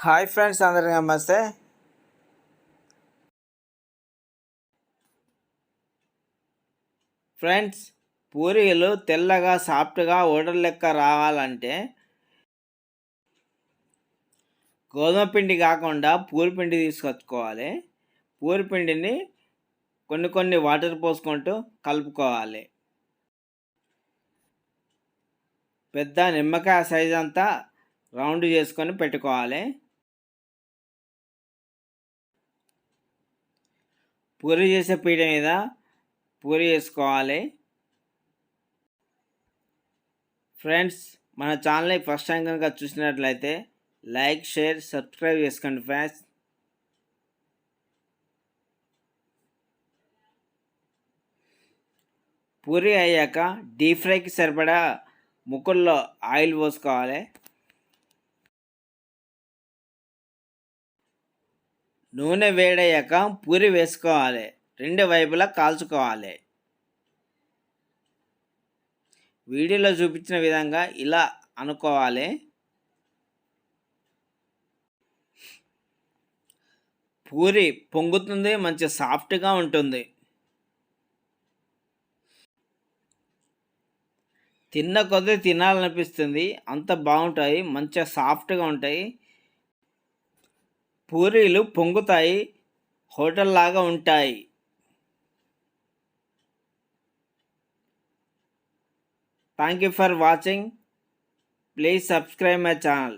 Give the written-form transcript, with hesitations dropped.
Hi friends, అందరికీ నమస్తే. Friends, పూరీలు తెల్లగా సాఫ్ట్గా ఓడర్ లెక్క రావాలంటే గోధుమ పిండి కాకుండా పూరి పిండి తీసుకొచ్చుకోవాలి. పూరి పిండిని కొన్ని వాటర్ పోసుకుంటూ కలుపుకోవాలి. పెద్ద నిమ్మకాయ సైజ్ అంతా రౌండ్ చేసుకొని పెట్టుకోవాలి. పూరి చేసే పీట మీద పూరి వేసుకోవాలి. ఫ్రెండ్స్, మన ఛానల్ని ఫస్ట్ టైం కనుక చూసినట్లయితే లైక్, షేర్, సబ్స్క్రైబ్ చేసుకోండి ఫ్రెండ్స్. పూరి అయ్యాక డీప్ ఫ్రైకి సరిపడా ముక్కుల్లో ఆయిల్ పోసుకోవాలి. నూనె వేడయ్యాక పూరి వేసుకోవాలి. రెండు వైపులా కాల్చుకోవాలి. వీడియోలో చూపించిన విధంగా ఇలా అనుకోవాలి. పూరి పొంగుతుంది, మంచి సాఫ్ట్గా ఉంటుంది. తిన్న కొద్దీ తినాలనిపిస్తుంది, అంత బాగుంటాయి, మంచిగా సాఫ్ట్గా ఉంటాయి. పూరీలు పొంగుతాయి, హోటల్ లాగా ఉంటాయి. Thank you for watching. Please subscribe my channel.